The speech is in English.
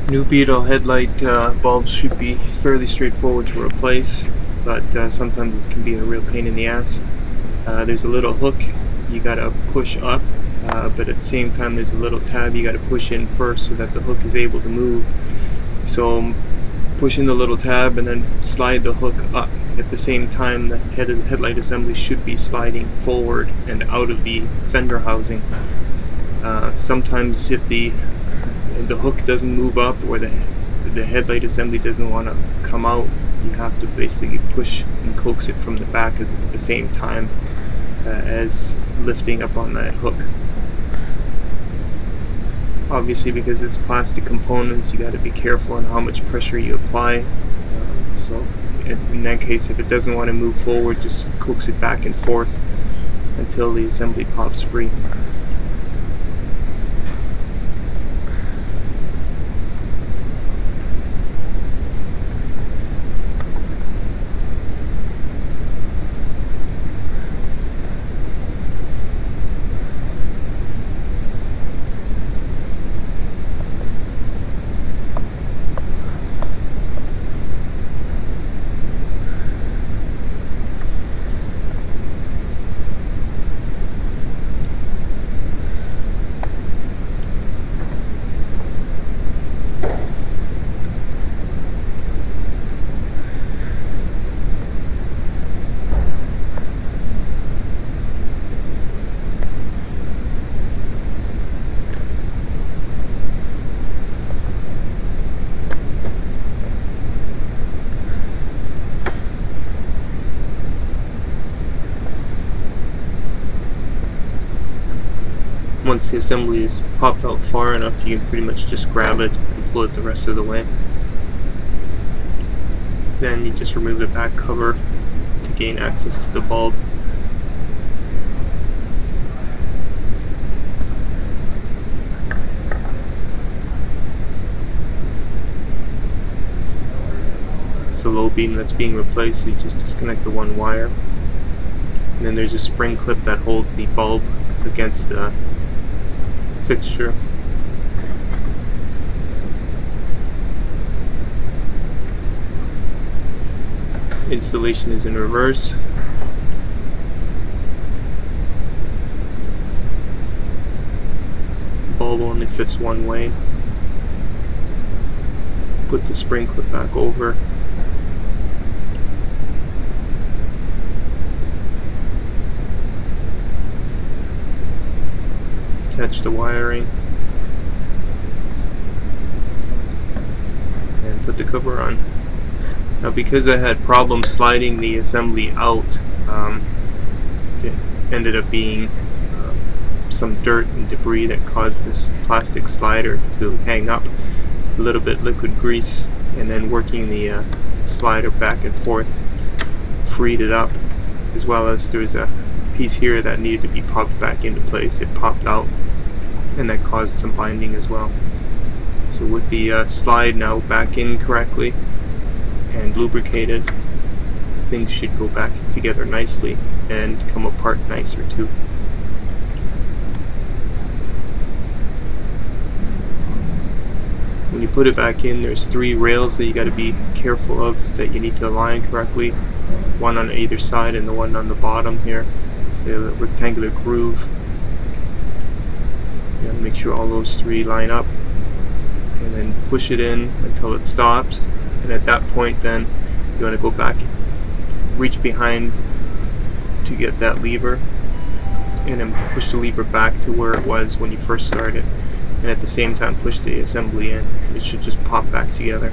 New Beetle headlight bulbs should be fairly straightforward to replace, but sometimes it can be a real pain in the ass. There's a little hook you gotta push up, but at the same time there's a little tab you gotta push in first so that the hook is able to move. So push in the little tab and then slide the hook up. At the same time, the headlight assembly should be sliding forward and out of the fender housing. Sometimes if the hook doesn't move up or the headlight assembly doesn't want to come out, you have to basically push and coax it from the back at the same time as lifting up on that hook. Obviously, because it's plastic components, you got to be careful on how much pressure you apply. So in that case, if it doesn't want to move forward, just coax it back and forth until the assembly pops free. Once the assembly is popped out far enough, you can pretty much just grab it and pull it the rest of the way. Then you just remove the back cover to gain access to the bulb. It's the low beam that's being replaced, so you just disconnect the one wire. And then there's a spring clip that holds the bulb against the fixture. Installation is in reverse. Bulb only fits one way. Put the spring clip back over. Attach the wiring and put the cover on. Now, because I had problems sliding the assembly out, it ended up being some dirt and debris that caused this plastic slider to hang up. A little bit liquid grease, and then working the slider back and forth freed it up, as well as there's a piece here that needed to be popped back into place. It popped out, and that caused some binding as well. So with the slide now back in correctly and lubricated, things should go back together nicely and come apart nicer too. When you put it back in, there's 3 rails that you got to be careful of, that you need to align correctly. One on either side and the one on the bottom here. So a rectangular groove. You gotta make sure all those 3 line up, and then push it in until it stops. And at that point, then you want to go back, reach behind to get that lever, and then push the lever back to where it was when you first started. And at the same time, push the assembly in. It should just pop back together.